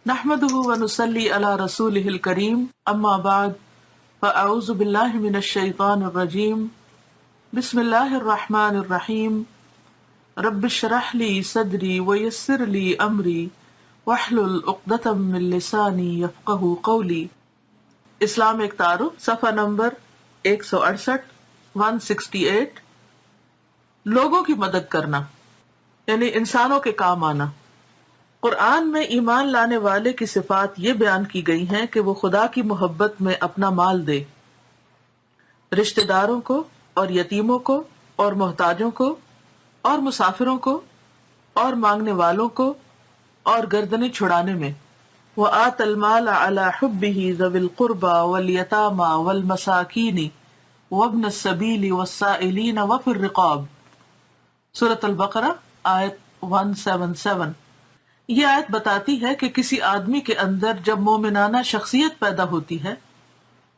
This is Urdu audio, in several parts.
نحمده ونصلي على رسوله الكريم اما بعد فاعوذ بالله من الشيطان الرجيم بسم الله الرحمن الرحيم رب اشرح لي صدري ويسر لي امري واحلل عقدة من لساني يفقهوا قولي۔ اسلام ایک تعارف، صفحہ نمبر 168 168۔ لوگوں کی مدد کرنا یعنی انسانوں کے کام آنا۔ قرآن میں ایمان لانے والے کی صفات یہ بیان کی گئی ہیں کہ وہ خدا کی محبت میں اپنا مال دے، رشتہ داروں کو اور یتیموں کو اور محتاجوں کو اور مسافروں کو اور مانگنے والوں کو اور گردنیں چھڑانے میں۔ وآت المال على حبه ذوي القربى واليتامى والمساکین وابن السبیل والسائلین وفی الرقاب، سورۃ البقرہ آیت 177۔ یہ آیت بتاتی ہے کہ کسی آدمی کے اندر جب مومنانہ شخصیت پیدا ہوتی ہے،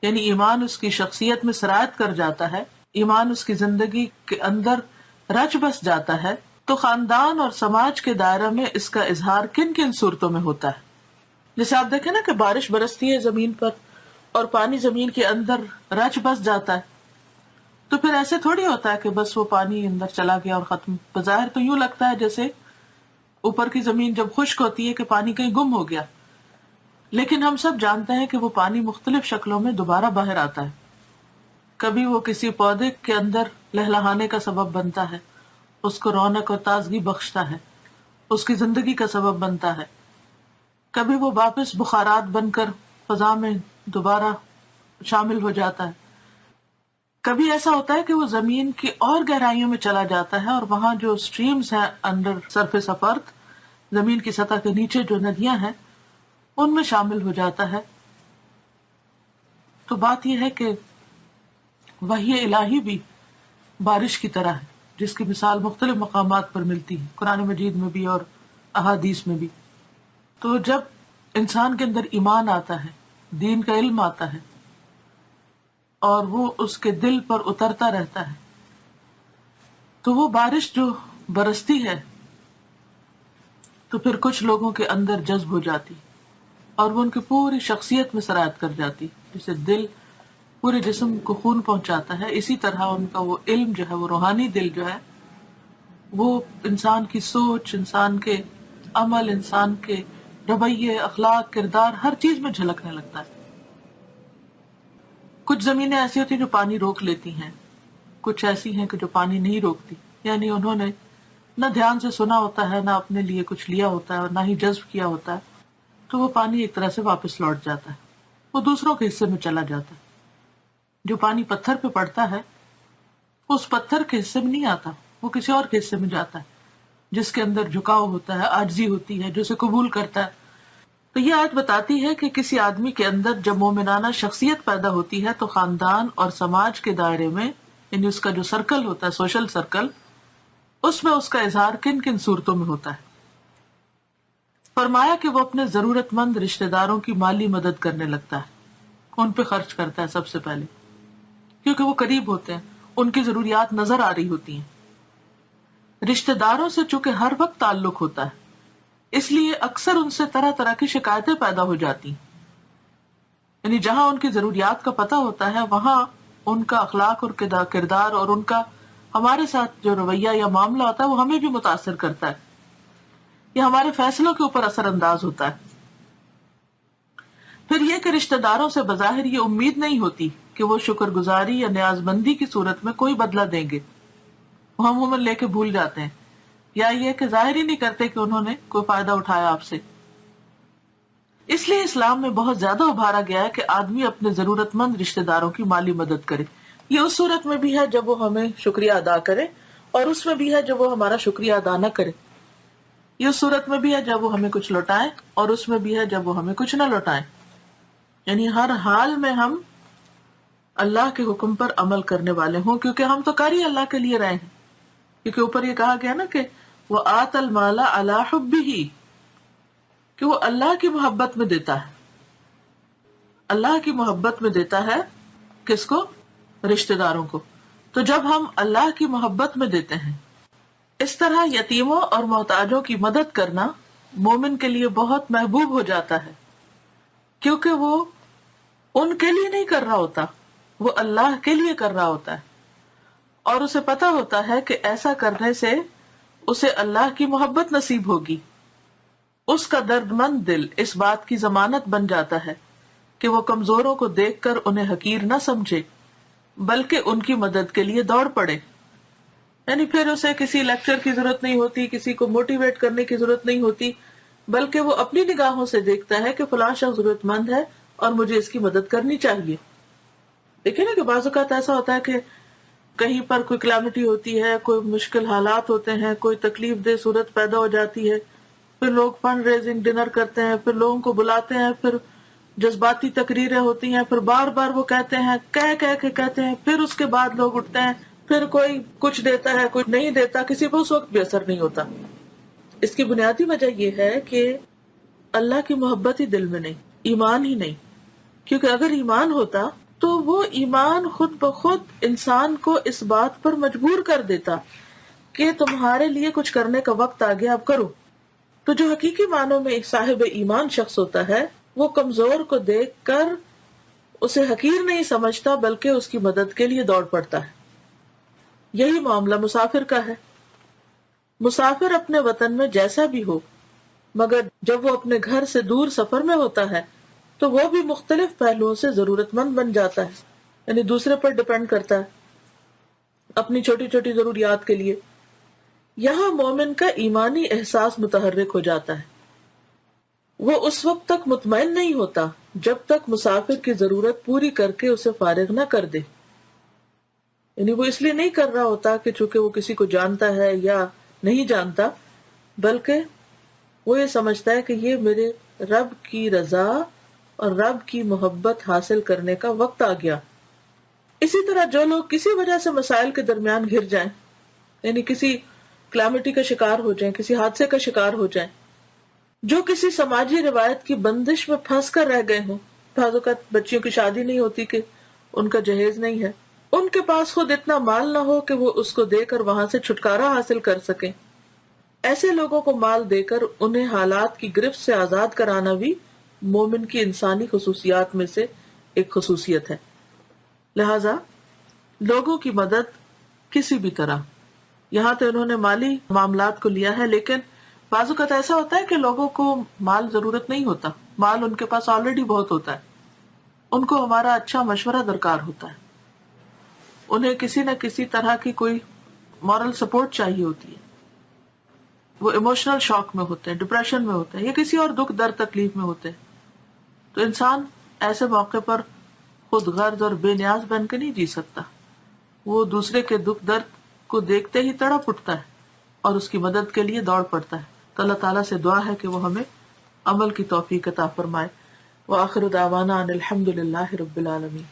یعنی ایمان اس کی شخصیت میں سرایت کر جاتا ہے، ایمان اس کی زندگی کے اندر رچ بس جاتا ہے، تو خاندان اور سماج کے دائرہ میں اس کا اظہار کن کن صورتوں میں ہوتا ہے۔ جیسے آپ دیکھیں نا کہ بارش برستی ہے زمین پر اور پانی زمین کے اندر رچ بس جاتا ہے، تو پھر ایسے تھوڑی ہوتا ہے کہ بس وہ پانی اندر چلا گیا اور ختم۔ بظاہر تو یوں لگتا ہے جیسے اوپر کی زمین جب خشک ہوتی ہے کہ پانی کہیں گم ہو گیا، لیکن ہم سب جانتے ہیں کہ وہ پانی مختلف شکلوں میں دوبارہ باہر آتا ہے۔ کبھی وہ کسی پودے کے اندر لہلہانے کا سبب بنتا ہے، اس کو رونق اور تازگی بخشتا ہے، اس کی زندگی کا سبب بنتا ہے۔ کبھی وہ واپس بخارات بن کر فضا میں دوبارہ شامل ہو جاتا ہے۔ کبھی ایسا ہوتا ہے کہ وہ زمین کی اور گہرائیوں میں چلا جاتا ہے اور وہاں جو سٹریمز ہیں انڈر سرفیس آف ارتھ، زمین کی سطح کے نیچے جو ندیاں ہیں ان میں شامل ہو جاتا ہے۔ تو بات یہ ہے کہ وحی الہی بھی بارش کی طرح ہے، جس کی مثال مختلف مقامات پر ملتی ہے، قرآن مجید میں بھی اور احادیث میں بھی۔ تو جب انسان کے اندر ایمان آتا ہے، دین کا علم آتا ہے اور وہ اس کے دل پر اترتا رہتا ہے، تو وہ بارش جو برستی ہے تو پھر کچھ لوگوں کے اندر جذب ہو جاتی اور وہ ان کی پوری شخصیت میں سرایت کر جاتی۔ جسے دل پورے جسم کو خون پہنچاتا ہے، اسی طرح ان کا وہ علم جو ہے، وہ روحانی دل جو ہے، وہ انسان کی سوچ، انسان کے عمل، انسان کے رویے، اخلاق، کردار، ہر چیز میں جھلکنے لگتا ہے۔ کچھ زمینیں ایسی ہوتی ہیں جو پانی روک لیتی ہیں، کچھ ایسی ہیں کہ جو پانی نہیں روکتی، یعنی انہوں نے نہ دھیان سے سنا ہوتا ہے، نہ اپنے لیے کچھ لیا ہوتا ہے اور نہ ہی جذب کیا ہوتا ہے، تو وہ پانی ایک طرح سے واپس لوٹ جاتا ہے، وہ دوسروں کے حصے میں چلا جاتا ہے۔ جو پانی پتھر پہ پڑتا ہے اس پتھر کے حصے میں نہیں آتا، وہ کسی اور کے حصے میں جاتا ہے، جس کے اندر جھکاؤ ہوتا ہے، عاجزی ہوتی ہے، جو اسے قبول کرتا ہے۔ تو یہ آیت بتاتی ہے کہ کسی آدمی کے اندر جب مومنانہ شخصیت پیدا ہوتی ہے تو خاندان اور سماج کے دائرے میں، یعنی اس کا جو سرکل ہوتا ہے، سوشل سرکل، اس میں اس کا اظہار کن کن صورتوں میں ہوتا ہے۔ فرمایا کہ وہ اپنے ضرورت مند رشتہ داروں کی مالی مدد کرنے لگتا ہے، ان پہ خرچ کرتا ہے سب سے پہلے، کیونکہ وہ قریب ہوتے ہیں، ان کی ضروریات نظر آ رہی ہوتی ہیں۔ رشتہ داروں سے چونکہ ہر وقت تعلق ہوتا ہے، اس لیے اکثر ان سے طرح طرح کی شکایتیں پیدا ہو جاتی ہیں، یعنی جہاں ان کی ضروریات کا پتہ ہوتا ہے وہاں ان کا اخلاق اور کردار اور ان کا ہمارے ساتھ جو رویہ یا معاملہ ہوتا ہے وہ ہمیں بھی متاثر کرتا ہے، یہ ہمارے فیصلوں کے اوپر اثر انداز ہوتا ہے۔ پھر یہ کہ رشتہ داروں سے بظاہر یہ امید نہیں ہوتی کہ وہ شکر گزاری یا نیاز مندی کی صورت میں کوئی بدلہ دیں گے، وہ عموماً لے کے بھول جاتے ہیں، یا یہ کہ ظاہر ہی نہیں کرتے کہ انہوں نے کوئی فائدہ اٹھایا آپ سے۔ اس لیے اسلام میں بہت زیادہ ابھارا گیا ہے کہ آدمی اپنے ضرورت مند رشتہ داروں کی مالی مدد کرے۔ یہ اس صورت میں بھی ہے جب وہ ہمیں شکریہ ادا کرے، اور اس میں بھی ہے جب وہ ہمارا شکریہ ادا نہ کرے۔ یہ اس صورت میں بھی ہے جب وہ ہمیں کچھ لوٹائیں، اور اس میں بھی ہے جب وہ ہمیں کچھ نہ لوٹائیں، یعنی ہر حال میں ہم اللہ کے حکم پر عمل کرنے والے ہوں، کیونکہ ہم تو کر ہی اللہ کے لیے رہے ہیں، کیونکہ اوپر یہ کہا گیا نا کہ وآت المال علی حبہ، کہ وہ اللہ کی محبت میں دیتا ہے، اللہ کی محبت میں دیتا ہے، کس کو؟ رشتہ داروں کو۔ تو جب ہم اللہ کی محبت میں دیتے ہیں، اس طرح یتیموں اور محتاجوں کی مدد کرنا مومن کے لیے بہت محبوب ہو جاتا ہے، کیونکہ وہ ان کے لیے نہیں کر رہا ہوتا، وہ اللہ کے لیے کر رہا ہوتا ہے، اور اسے پتا ہوتا ہے کہ ایسا کرنے سے اسے اللہ کی محبت نصیب ہوگی۔ اس کا درد مند دل اس بات کی ضمانت بن جاتا ہے کہ وہ کمزوروں کو دیکھ کر انہیں حقیر نہ سمجھے بلکہ ان کی مدد کے لیے دوڑ پڑے۔ یعنی پھر اسے کسی لیکچر کی ضرورت نہیں ہوتی، کسی کو موٹیویٹ کرنے کی ضرورت نہیں ہوتی، بلکہ وہ اپنی نگاہوں سے دیکھتا ہے کہ فلاں شخص ضرورت مند ہے اور مجھے اس کی مدد کرنی چاہیے۔ دیکھیں نا کہ بعض اوقات ایسا ہوتا ہے کہ کہیں پر کوئی کلیمٹی ہوتی ہے، کوئی مشکل حالات ہوتے ہیں، کوئی تکلیف دہ صورت پیدا ہو جاتی ہے، پھر لوگ فنڈ ریزنگ ڈنر کرتے ہیں، پھر لوگوں کو بلاتے ہیں، پھر جذباتی تقریریں ہوتی ہیں، پھر بار بار وہ کہتے ہیں، کہہ کے کہتے ہیں، پھر اس کے بعد لوگ اٹھتے ہیں، پھر کوئی کچھ دیتا ہے، کوئی نہیں دیتا، کسی پہ اس وقت بھی اثر نہیں ہوتا۔ اس کی بنیادی وجہ یہ ہے کہ اللہ کی محبت ہی دل میں نہیں، ایمان ہی نہیں۔ کیونکہ اگر ایمان ہوتا تو وہ ایمان خود بخود انسان کو اس بات پر مجبور کر دیتا کہ تمہارے لیے کچھ کرنے کا وقت آ گیا، اب کرو۔ تو جو حقیقی معنوں میں ایک صاحب ایمان شخص ہوتا ہے، وہ کمزور کو دیکھ کر اسے حقیر نہیں سمجھتا بلکہ اس کی مدد کے لیے دوڑ پڑتا ہے۔ یہی معاملہ مسافر کا ہے۔ مسافر اپنے وطن میں جیسا بھی ہو، مگر جب وہ اپنے گھر سے دور سفر میں ہوتا ہے تو وہ بھی مختلف پہلوؤں سے ضرورت مند بن جاتا ہے، یعنی دوسرے پر ڈپینڈ کرتا ہے اپنی چھوٹی چھوٹی ضروریات کے لیے۔ یہاں مومن کا ایمانی احساس متحرک ہو جاتا ہے۔ وہ اس وقت تک مطمئن نہیں ہوتا جب تک مسافر کی ضرورت پوری کر کے اسے فارغ نہ کر دے۔ یعنی وہ اس لیے نہیں کر رہا ہوتا کہ چونکہ وہ کسی کو جانتا ہے یا نہیں جانتا، بلکہ وہ یہ سمجھتا ہے کہ یہ میرے رب کی رضا اور رب کی محبت حاصل کرنے کا وقت آ گیا۔ اسی طرح جو لوگ کسی وجہ سے مسائل کے درمیان گھر جائیں، یعنی کسی کلیمٹی کا شکار ہو جائیں، کسی حادثے کا شکار ہو جائیں، جو کسی سماجی روایت کی بندش میں پھنس کر رہ گئے ہوں، بعض اوقات بچیوں کی شادی نہیں ہوتی کہ ان کا جہیز نہیں ہے، ان کے پاس خود اتنا مال نہ ہو کہ وہ اس کو دے کر وہاں سے چھٹکارا حاصل کر سکیں، ایسے لوگوں کو مال دے کر انہیں حالات کی گرفت سے آزاد کرانا بھی مومن کی انسانی خصوصیات میں سے ایک خصوصیت ہے۔ لہذا لوگوں کی مدد کسی بھی طرح، یہاں تو انہوں نے مالی معاملات کو لیا ہے، لیکن بعض اوقات ایسا ہوتا ہے کہ لوگوں کو مال ضرورت نہیں ہوتا، مال ان کے پاس آلریڈی بہت ہوتا ہے، ان کو ہمارا اچھا مشورہ درکار ہوتا ہے، انہیں کسی نہ کسی طرح کی کوئی مورل سپورٹ چاہیے ہوتی ہے، وہ ایموشنل شاک میں ہوتے ہیں، ڈپریشن میں ہوتے ہیں، یا کسی اور دکھ درد تکلیف میں ہوتے ہیں۔ تو انسان ایسے موقع پر خود غرض اور بے نیاز بن کے نہیں جی سکتا، وہ دوسرے کے دکھ درد کو دیکھتے ہی تڑپ اٹھتا ہے اور اس کی مدد کے لیے دوڑ پڑتا ہے۔ تو اللہ تعالیٰ سے دعا ہے کہ وہ ہمیں عمل کی توفیق عطا فرمائے۔ وآخر دعوانا ان الحمد للہ رب العالمین۔